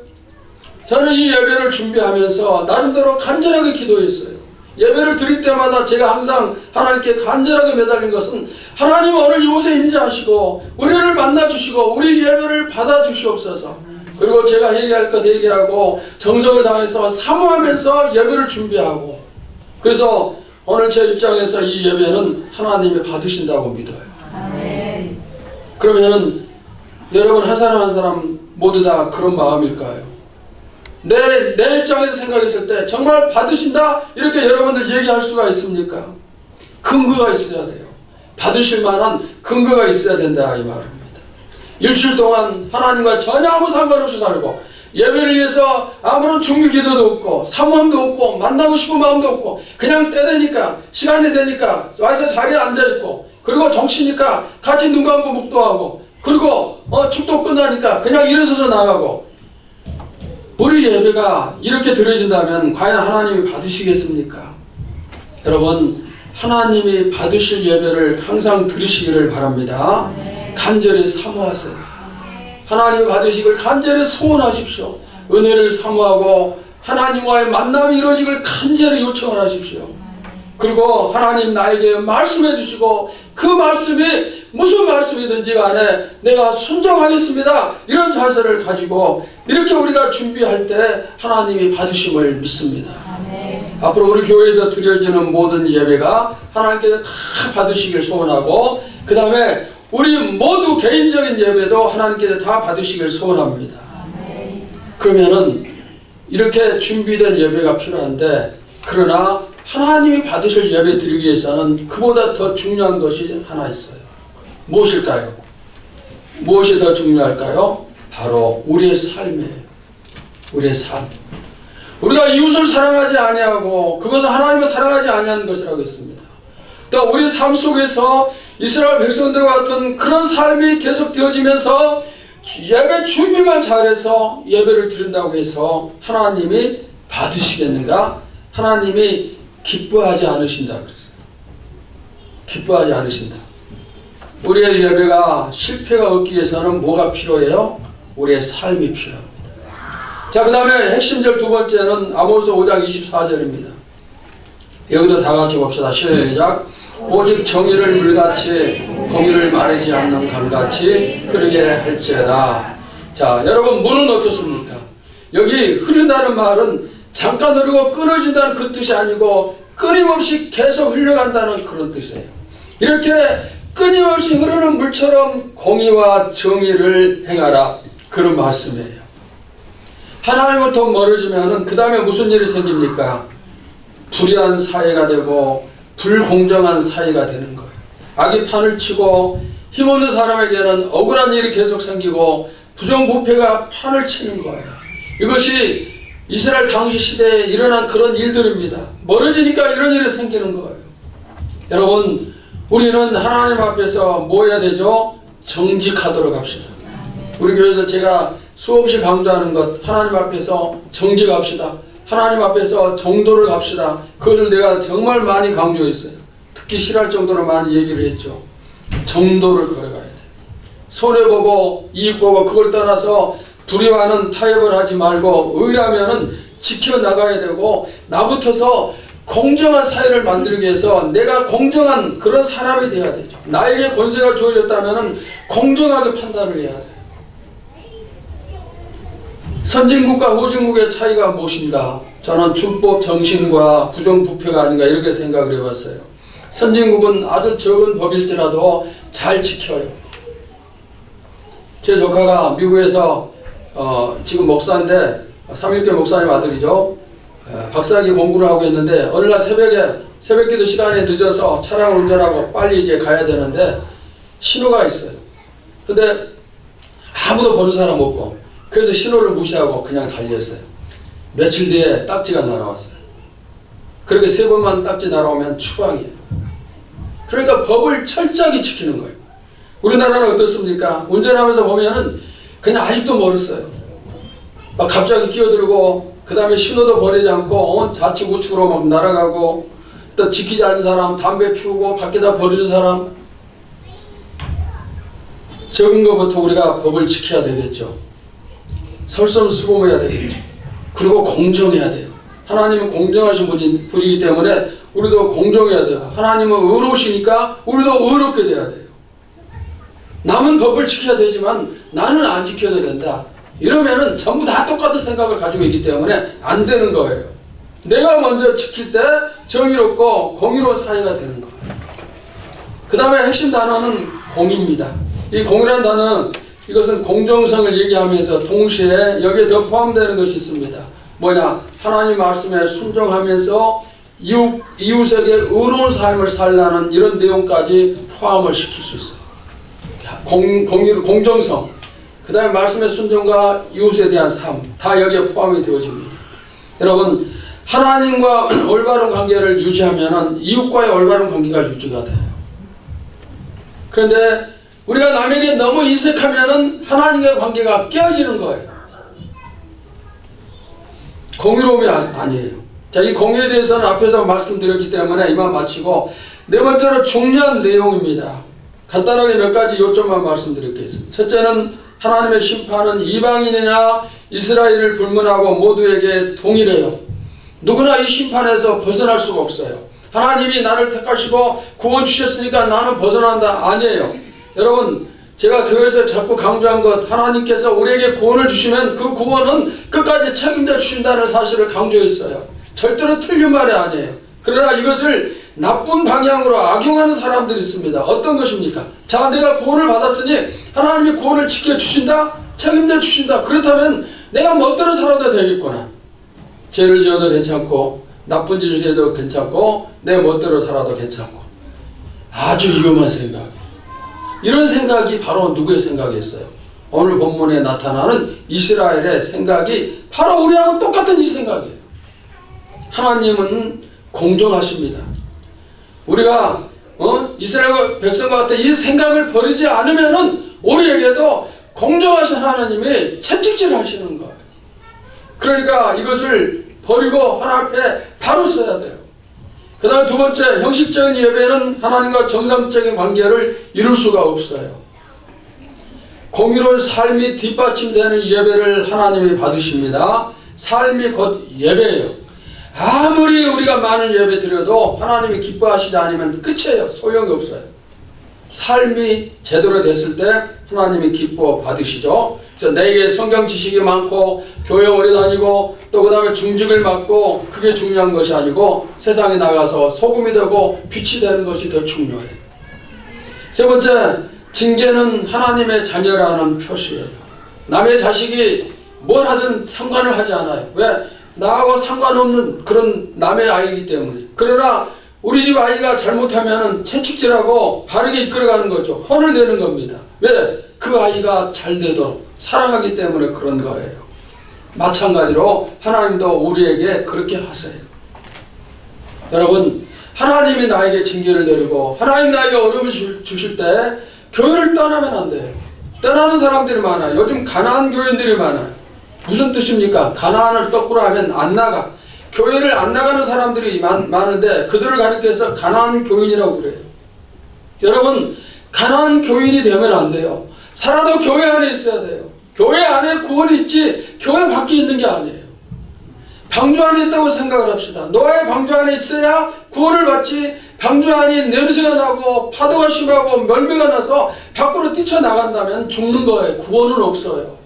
저는 이 예배를 준비하면서 나름대로 간절하게 기도했어요. 예배를 드릴 때마다 제가 항상 하나님께 간절하게 매달린 것은, 하나님 오늘 이곳에 임재하시고 우리를 만나주시고 우리 예배를 받아주시옵소서. 그리고 제가 회개할 것 회개하고 정성을 다해서 사모하면서 예배를 준비하고, 그래서 오늘 제 입장에서 이 예배는 하나님이 받으신다고 믿어요. 아멘. 그러면은 여러분 한 사람 한 사람 모두 다 그런 마음일까요? 내 입장에서 생각했을 때 정말 받으신다 이렇게 여러분들 얘기할 수가 있습니까? 근거가 있어야 돼요. 받으실 만한 근거가 있어야 된다 이 말입니다. 일주일 동안 하나님과 전혀 아무 상관없이 살고 예배를 위해서 아무런 중기 기도도 없고 사모함도 없고 만나고 싶은 마음도 없고 그냥 때 되니까 시간이 되니까 와서 자리에 앉아있고, 그리고 정치니까 같이 눈 감고 묵도하고, 그리고 축도 끝나니까 그냥 일어서서 나가고, 우리 예배가 이렇게 드려진다면 과연 하나님이 받으시겠습니까? 여러분, 하나님이 받으실 예배를 항상 드리시기를 바랍니다. 간절히 사모하세요. 하나님이 받으시길 간절히 소원하십시오. 은혜를 사모하고 하나님과의 만남이 이루어지길 간절히 요청을 하십시오. 그리고 하나님 나에게 말씀해 주시고 그 말씀이 무슨 말씀이든지 간에 내가 순종하겠습니다, 이런 자세를 가지고 이렇게 우리가 준비할 때 하나님이 받으심을 믿습니다. 아멘. 앞으로 우리 교회에서 드려지는 모든 예배가 하나님께서 다 받으시길 소원하고, 그 다음에 우리 모두 개인적인 예배도 하나님께서 다 받으시길 소원합니다. 아멘. 그러면은 이렇게 준비된 예배가 필요한데, 그러나 하나님이 받으실 예배 드리기 위해서는 그보다 더 중요한 것이 하나 있어요. 무엇일까요? 무엇이 더 중요할까요? 바로 우리의 삶이에요. 우리의 삶. 우리가 이웃을 사랑하지 아니하고 그것은 하나님을 사랑하지 아니하는 것이라고 했습니다. 또 우리 삶 속에서 이스라엘 백성들과 같은 그런 삶이 계속 되어지면서 예배 준비만 잘해서 예배를 드린다고 해서 하나님이 받으시겠는가? 하나님이 기뻐하지 않으신다 그랬어요. 기뻐하지 않으신다. 우리의 예배가 실패가 없기 위해서는 뭐가 필요해요? 우리의 삶이 필요합니다. 자, 그 다음에 핵심절 두 번째는 아모스 5장 24절입니다. 여기도 다 같이 봅시다. 시작. 오직 정의를 물같이 공의를 마르지 않는 강같이 흐르게 할지어다. 자, 여러분 문은 어떻습니까? 여기 흐른다는 말은 잠깐 흐르고 끊어진다는 그 뜻이 아니고 끊임없이 계속 흘러간다는 그런 뜻이에요. 이렇게 끊임없이 흐르는 물처럼 공의와 정의를 행하라, 그런 말씀이에요. 하나님부터 멀어지면은 그 다음에 무슨 일이 생깁니까? 불의한 사회가 되고 불공정한 사회가 되는 거예요. 악이 판을 치고 힘없는 사람에게는 억울한 일이 계속 생기고 부정부패가 판을 치는 거예요. 이것이 이스라엘 당시 시대에 일어난 그런 일들입니다. 멀어지니까 이런 일이 생기는 거예요. 여러분, 우리는 하나님 앞에서 뭐 해야 되죠? 정직하도록 합시다. 우리 교회에서 제가 수없이 강조하는 것, 하나님 앞에서 정직합시다. 하나님 앞에서 정도를 갑시다. 그것을 내가 정말 많이 강조했어요. 듣기 싫어할 정도로 많이 얘기를 했죠. 정도를 걸어가야 돼. 손해보고 이익보고 그걸 떠나서 불의와는 타협을 하지 말고 의라면은 지켜나가야 되고, 나부터서 공정한 사회를 만들기 위해서 내가 공정한 그런 사람이 되어야 되죠. 나에게 권세가 주어졌다면은 공정하게 판단을 해야 돼요. 선진국과 후진국의 차이가 무엇인가? 저는 준법 정신과 부정부패가 아닌가 이렇게 생각을 해봤어요. 선진국은 아주 적은 법일지라도 잘 지켜요. 제 조카가 미국에서 지금 목사인데 3.1교 목사님 아들이죠. 박사학위 공부를 하고 있는데 어느 날 새벽에 새벽기도 시간에 늦어서 차량을 운전하고 빨리 이제 가야 되는데 신호가 있어요. 근데 아무도 보는 사람 없고 그래서 신호를 무시하고 그냥 달렸어요. 며칠 뒤에 딱지가 날아왔어요. 그렇게 3번만 딱지 날아오면 추방이에요. 그러니까 법을 철저하게 지키는 거예요. 우리나라는 어떻습니까? 운전하면서 보면은 그냥 아직도 멀었어요. 막 갑자기 끼어들고 그 다음에 신호도 버리지 않고 좌측 우측으로 막 날아가고 또 지키지 않은 사람, 담배 피우고 밖에다 버리는 사람. 적은 것부터 우리가 법을 지켜야 되겠죠. 설선수범해야 되겠죠. 그리고 공정해야 돼요. 하나님은 공정하신 분이기 때문에 우리도 공정해야 돼요. 하나님은 의로우시니까 우리도 의롭게 돼야 돼요. 남은 법을 지켜야 되지만 나는 안 지켜도 된다. 이러면은 전부 다 똑같은 생각을 가지고 있기 때문에 안 되는 거예요. 내가 먼저 지킬 때 정의롭고 공의로운 사회가 되는 거예요. 그 다음에 핵심 단어는 공입니다. 이 공이라는 단어는 이것은 공정성을 얘기하면서 동시에 여기에 더 포함되는 것이 있습니다. 뭐냐? 하나님 말씀에 순종하면서 이웃에게 의로운 삶을 살라는 이런 내용까지 포함을 시킬 수 있어요. 공정성, 그 다음에 말씀의 순종과 이웃에 대한 삶, 다 여기에 포함이 되어집니다. 여러분, 하나님과 올바른 관계를 유지하면 이웃과의 올바른 관계가 유지가 돼요. 그런데 우리가 남에게 너무 인색하면 하나님과의 관계가 깨어지는 거예요. 공의로움이 아니에요. 자, 이 공의에 대해서는 앞에서 말씀드렸기 때문에 이만 마치고, 네 번째로 중요한 내용입니다. 간단하게 몇 가지 요점만 말씀드리겠습니다. 첫째는 하나님의 심판은 이방인이나 이스라엘을 불문하고 모두에게 동일해요. 누구나 이 심판에서 벗어날 수가 없어요. 하나님이 나를 택하시고 구원 주셨으니까 나는 벗어난다. 아니에요. 여러분, 제가 교회에서 자꾸 강조한 것, 하나님께서 우리에게 구원을 주시면 그 구원은 끝까지 책임져 주신다는 사실을 강조했어요. 절대로 틀린 말이 아니에요. 그러나 이것을 나쁜 방향으로 악용하는 사람들이 있습니다. 어떤 것입니까? 자, 내가 구원을 받았으니 하나님이 구원을 지켜주신다? 책임져 주신다. 그렇다면 내가 멋대로 살아도 되겠구나. 죄를 지어도 괜찮고 나쁜 짓을 해도 괜찮고 내 멋대로 살아도 괜찮고. 아주 위험한 생각이에요. 이런 생각이 바로 누구의 생각이었어요? 오늘 본문에 나타나는 이스라엘의 생각이 바로 우리하고 똑같은 이 생각이에요. 하나님은 공정하십니다. 우리가 이스라엘 백성과 같은 이 생각을 버리지 않으면은 우리에게도 공정하신 하나님이 채찍질 하시는 거예요. 그러니까 이것을 버리고 하나님 앞에 바로 서야 돼요. 그 다음에 두 번째, 형식적인 예배는 하나님과 정상적인 관계를 이룰 수가 없어요. 공의로운 삶이 뒷받침되는 예배를 하나님이 받으십니다. 삶이 곧 예배예요. 아무리 우리가 많은 예배 드려도 하나님이 기뻐하시지 않으면 끝이에요. 소용이 없어요. 삶이 제대로 됐을 때 하나님이 기뻐 받으시죠. 그래서 내게 성경 지식이 많고 교회 오래 다니고 또 그 다음에 중직을 맡고 그게 중요한 것이 아니고 세상에 나가서 소금이 되고 빛이 되는 것이 더 중요해요. 세 번째, 징계는 하나님의 자녀라는 표시예요. 남의 자식이 뭘 하든 상관을 하지 않아요. 왜? 나하고 상관없는 그런 남의 아이이기 때문에. 그러나 우리 집 아이가 잘못하면 채찍질하고 바르게 이끌어가는 거죠. 혼을 내는 겁니다. 왜? 그 아이가 잘 되도록 사랑하기 때문에 그런 거예요. 마찬가지로 하나님도 우리에게 그렇게 하세요. 여러분, 하나님이 나에게 징계를 내리고 하나님 나에게 어려움을 주실 때 교회를 떠나면 안 돼요. 떠나는 사람들이 많아요. 요즘 가난한 교인들이 많아요. 무슨 뜻입니까? 가난을 거꾸로 하면 안 나가. 교회를 안 나가는 사람들이 많은데 그들을 가리켜서 가난한 교인이라고 그래요. 여러분, 가난한 교인이 되면 안 돼요. 살아도 교회 안에 있어야 돼요. 교회 안에 구원이 있지 교회 밖에 있는 게 아니에요. 방주 안에 있다고 생각을 합시다. 노아의 방주 안에 있어야 구원을 받지, 방주 안에 냄새가 나고 파도가 심하고 멀미가 나서 밖으로 뛰쳐나간다면 죽는 거예요. 구원은 없어요.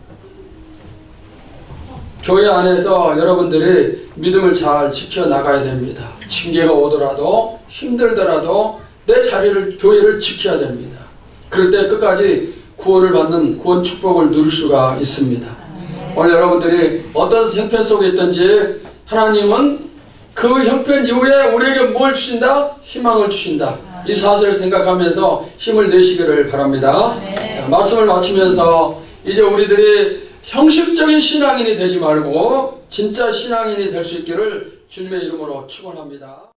교회 안에서 여러분들이 믿음을 잘 지켜나가야 됩니다. 징계가 오더라도 힘들더라도 내 자리를, 교회를 지켜야 됩니다. 그럴 때 끝까지 구원을 받는 구원 축복을 누릴 수가 있습니다. 오늘 여러분들이 어떤 생편 속에 있든지 하나님은 그 형편 이후에 우리에게 뭘 주신다? 희망을 주신다. 이 사실을 생각하면서 힘을 내시기를 바랍니다. 자, 말씀을 마치면서 이제 우리들이 형식적인 신앙인이 되지 말고 진짜 신앙인이 될 수 있기를 주님의 이름으로 축원합니다.